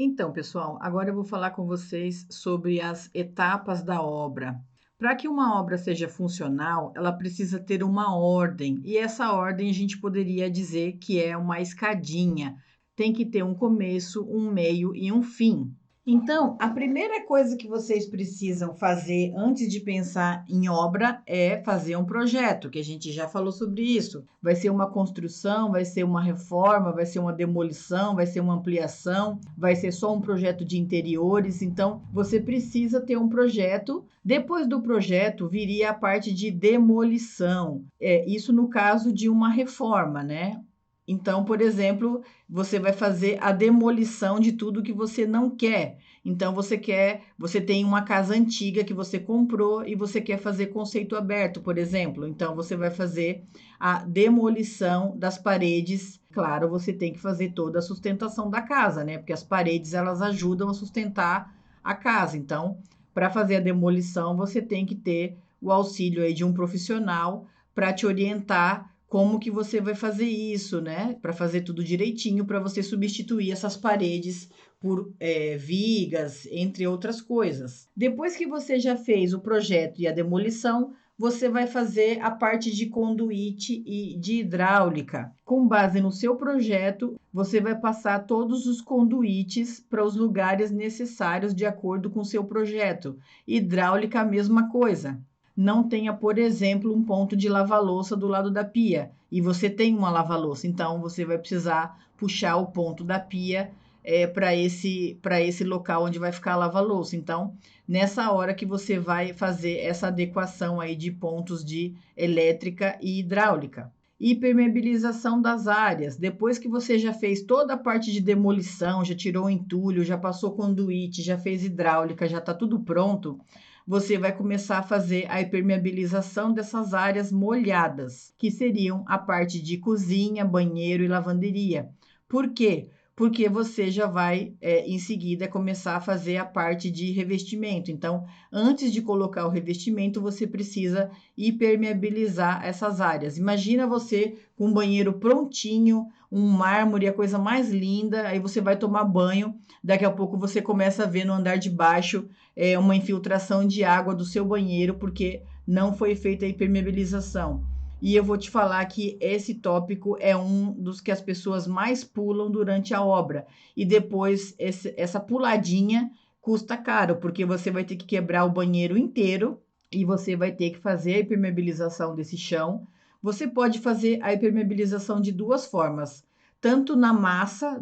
Então, pessoal, agora eu vou falar com vocês sobre as etapas da obra. Para que uma obra seja funcional, ela precisa ter uma ordem, e essa ordem a gente poderia dizer que é uma escadinha. Tem que ter um começo, um meio e um fim. Então, a primeira coisa que vocês precisam fazer antes de pensar em obra é fazer um projeto, que a gente já falou sobre isso. Vai ser uma construção, vai ser uma reforma, vai ser uma demolição, vai ser uma ampliação, vai ser só um projeto de interiores. Então, você precisa ter um projeto. Depois do projeto, viria a parte de demolição. Isso no caso de uma reforma, né? Então, por exemplo, você vai fazer a demolição de tudo que você não quer. Então você tem uma casa antiga que você comprou e você quer fazer conceito aberto, por exemplo. Então você vai fazer a demolição das paredes. Claro, você tem que fazer toda a sustentação da casa, né? Porque as paredes elas ajudam a sustentar a casa. Então, para fazer a demolição, você tem que ter o auxílio aí de um profissional para te orientar como que você vai fazer isso, né? Para fazer tudo direitinho, para você substituir essas paredes por vigas, entre outras coisas. Depois que você já fez o projeto e a demolição, você vai fazer a parte de conduíte e de hidráulica. Com base no seu projeto, você vai passar todos os conduítes para os lugares necessários de acordo com o seu projeto. Hidráulica, a mesma coisa. Não tenha, por exemplo, um ponto de lava-louça do lado da pia e você tem uma lava-louça, então você vai precisar puxar o ponto da pia para esse local onde vai ficar a lava-louça. Então, nessa hora que você vai fazer essa adequação aí de pontos de elétrica e hidráulica. Hipermeabilização das áreas. Depois que você já fez toda a parte de demolição, já tirou o entulho, já passou conduíte, já fez hidráulica, já está tudo pronto, você vai começar a fazer a impermeabilização dessas áreas molhadas, que seriam a parte de cozinha, banheiro e lavanderia. Por quê? Porque você já vai, em seguida, começar a fazer a parte de revestimento. Então, antes de colocar o revestimento, você precisa impermeabilizar essas áreas. Imagina você com um banheiro prontinho, um mármore, a coisa mais linda, aí você vai tomar banho, daqui a pouco você começa a ver no andar de baixo uma infiltração de água do seu banheiro, porque não foi feita a impermeabilização. E eu vou te falar que esse tópico é um dos que as pessoas mais pulam durante a obra. E depois, essa puladinha custa caro, porque você vai ter que quebrar o banheiro inteiro e você vai ter que fazer a impermeabilização desse chão. Você pode fazer a impermeabilização de duas formas, tanto na massa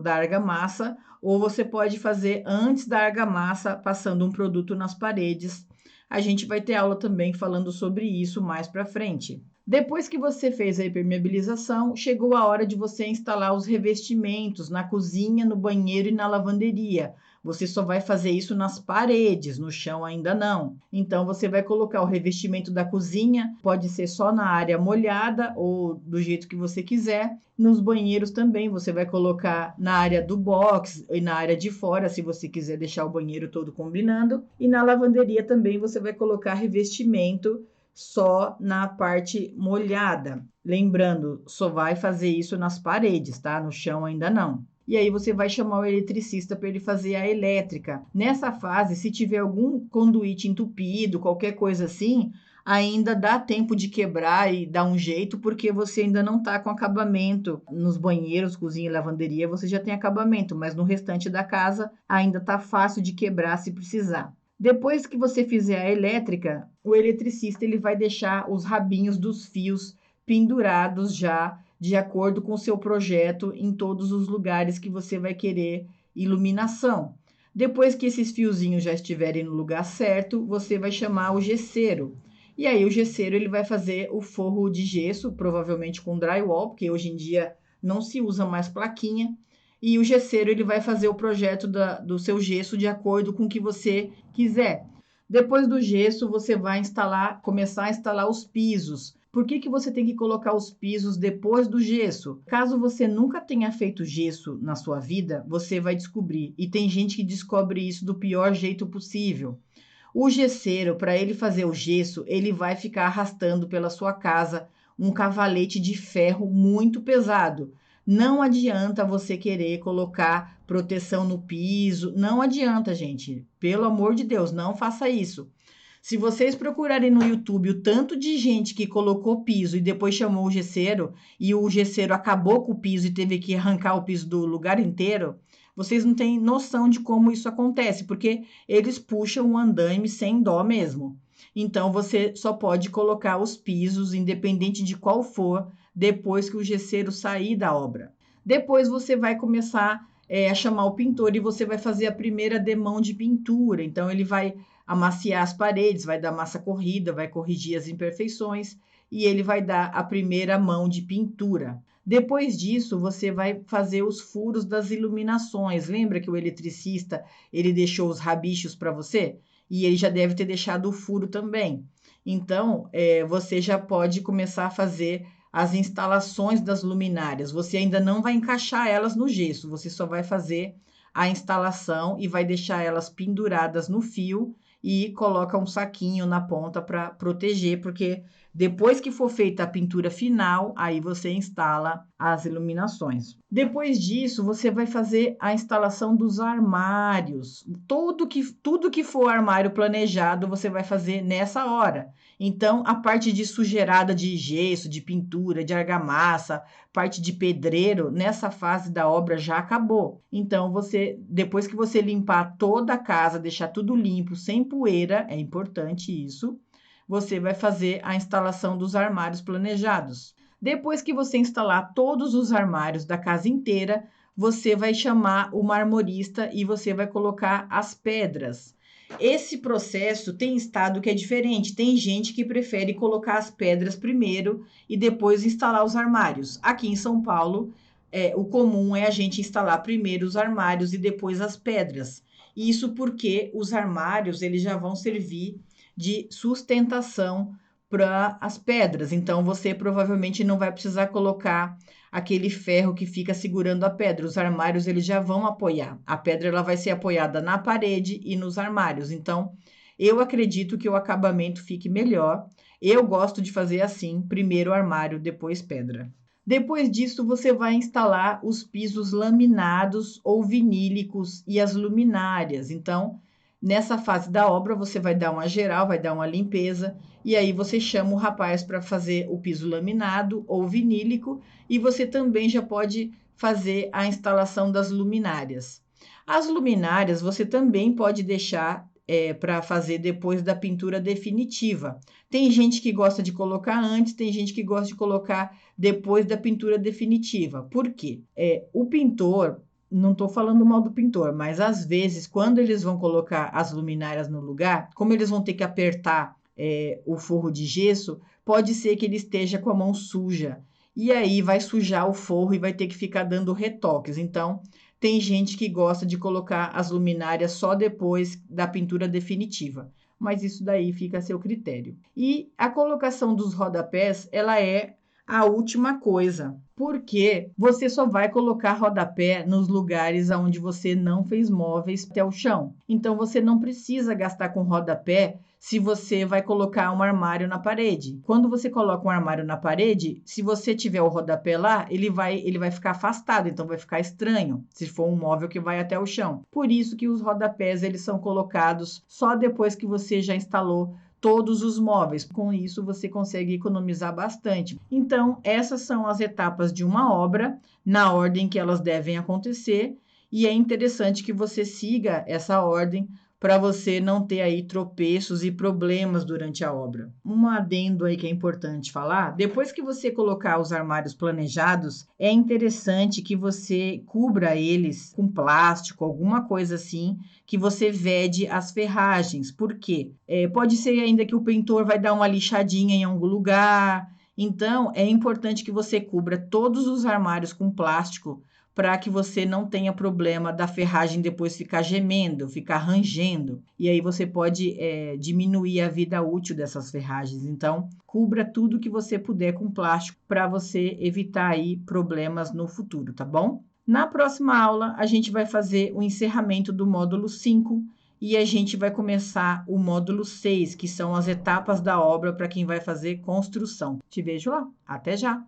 da argamassa, ou você pode fazer antes da argamassa, passando um produto nas paredes. A gente vai ter aula também falando sobre isso mais para frente. Depois que você fez a impermeabilização, chegou a hora de você instalar os revestimentos na cozinha, no banheiro e na lavanderia. Você só vai fazer isso nas paredes, no chão ainda não. Então você vai colocar o revestimento da cozinha, pode ser só na área molhada ou do jeito que você quiser. Nos banheiros também você vai colocar na área do box e na área de fora, se você quiser deixar o banheiro todo combinando. E na lavanderia também você vai colocar revestimento só na parte molhada. Lembrando, só vai fazer isso nas paredes, tá? No chão ainda não. E aí você vai chamar o eletricista para ele fazer a elétrica. Nessa fase, se tiver algum conduíte entupido, qualquer coisa assim, ainda dá tempo de quebrar e dar um jeito, porque você ainda não está com acabamento. Nos banheiros, cozinha e lavanderia, você já tem acabamento, mas no restante da casa ainda está fácil de quebrar se precisar. Depois que você fizer a elétrica, o eletricista ele vai deixar os rabinhos dos fios pendurados já de acordo com o seu projeto em todos os lugares que você vai querer iluminação. Depois que esses fiozinhos já estiverem no lugar certo, você vai chamar o gesseiro. E aí o gesseiro ele vai fazer o forro de gesso, provavelmente com drywall, porque hoje em dia não se usa mais plaquinha, e o gesseiro ele vai fazer o projeto do seu gesso de acordo com o que você quiser. Depois do gesso, você vai começar a instalar os pisos. Por que você tem que colocar os pisos depois do gesso? Caso você nunca tenha feito gesso na sua vida, você vai descobrir. E tem gente que descobre isso do pior jeito possível. O gesseiro, para ele fazer o gesso, ele vai ficar arrastando pela sua casa um cavalete de ferro muito pesado. Não adianta você querer colocar proteção no piso. Não adianta, gente. Pelo amor de Deus, não faça isso. Se vocês procurarem no YouTube o tanto de gente que colocou piso e depois chamou o gesseiro e o gesseiro acabou com o piso e teve que arrancar o piso do lugar inteiro, vocês não têm noção de como isso acontece, porque eles puxam o andaime sem dó mesmo. Então você só pode colocar os pisos, independente de qual for, depois que o gesseiro sair da obra. Depois você vai começar a chamar o pintor e você vai fazer a primeira demão de pintura. Então ele vai amaciar as paredes, vai dar massa corrida, vai corrigir as imperfeições e ele vai dar a primeira mão de pintura. Depois disso, você vai fazer os furos das iluminações. Lembra que o eletricista, ele deixou os rabichos para você? E ele já deve ter deixado o furo também. Então, você já pode começar a fazer as instalações das luminárias. Você ainda não vai encaixar elas no gesso, você só vai fazer a instalação e vai deixar elas penduradas no fio e coloca um saquinho na ponta para proteger, porque depois que for feita a pintura final, aí você instala as iluminações. Depois disso, você vai fazer a instalação dos armários. Tudo que for armário planejado, você vai fazer nessa hora. Então, a parte de sujeirada de gesso, de pintura, de argamassa, parte de pedreiro, nessa fase da obra já acabou. Então, depois que você limpar toda a casa, deixar tudo limpo, sem poeira, é importante isso, você vai fazer a instalação dos armários planejados. Depois que você instalar todos os armários da casa inteira, você vai chamar o marmorista e você vai colocar as pedras. Esse processo tem estado que é diferente. Tem gente que prefere colocar as pedras primeiro e depois instalar os armários. Aqui em São Paulo, o comum é a gente instalar primeiro os armários e depois as pedras. Isso porque os armários eles já vão servir de sustentação para as pedras. Então, você provavelmente não vai precisar colocar aquele ferro que fica segurando a pedra. Os armários eles já vão apoiar. A pedra ela vai ser apoiada na parede e nos armários. Então, eu acredito que o acabamento fique melhor. Eu gosto de fazer assim: primeiro armário, depois pedra. Depois disso, você vai instalar os pisos laminados ou vinílicos e as luminárias. Então, nessa fase da obra, você vai dar uma geral, vai dar uma limpeza, e aí você chama o rapaz para fazer o piso laminado ou vinílico, e você também já pode fazer a instalação das luminárias. As luminárias você também pode deixar para fazer depois da pintura definitiva. Tem gente que gosta de colocar antes, tem gente que gosta de colocar depois da pintura definitiva. Por quê? O pintor, não estou falando mal do pintor, mas às vezes, quando eles vão colocar as luminárias no lugar, como eles vão ter que apertar o forro de gesso, pode ser que ele esteja com a mão suja. E aí vai sujar o forro e vai ter que ficar dando retoques. Então, tem gente que gosta de colocar as luminárias só depois da pintura definitiva. Mas isso daí fica a seu critério. E a colocação dos rodapés, ela é a última coisa, porque você só vai colocar rodapé nos lugares onde você não fez móveis até o chão. Então, você não precisa gastar com rodapé se você vai colocar um armário na parede. Quando você coloca um armário na parede, se você tiver o rodapé lá, ele vai ficar afastado, então vai ficar estranho, se for um móvel que vai até o chão. Por isso que os rodapés, eles são colocados só depois que você já instalou todos os móveis. Com isso, você consegue economizar bastante. Então, essas são as etapas de uma obra, na ordem que elas devem acontecer, e é interessante que você siga essa ordem para você não ter aí tropeços e problemas durante a obra. Um adendo aí que é importante falar: depois que você colocar os armários planejados, é interessante que você cubra eles com plástico, alguma coisa assim, que você vede as ferragens. Por quê? Pode ser ainda que o pintor vai dar uma lixadinha em algum lugar. Então, é importante que você cubra todos os armários com plástico para que você não tenha problema da ferragem depois ficar gemendo, ficar rangendo. E aí você pode diminuir a vida útil dessas ferragens. Então, cubra tudo que você puder com plástico para você evitar aí problemas no futuro, tá bom? Na próxima aula, a gente vai fazer o encerramento do módulo 5 e a gente vai começar o módulo 6, que são as etapas da obra para quem vai fazer construção. Te vejo lá. Até já!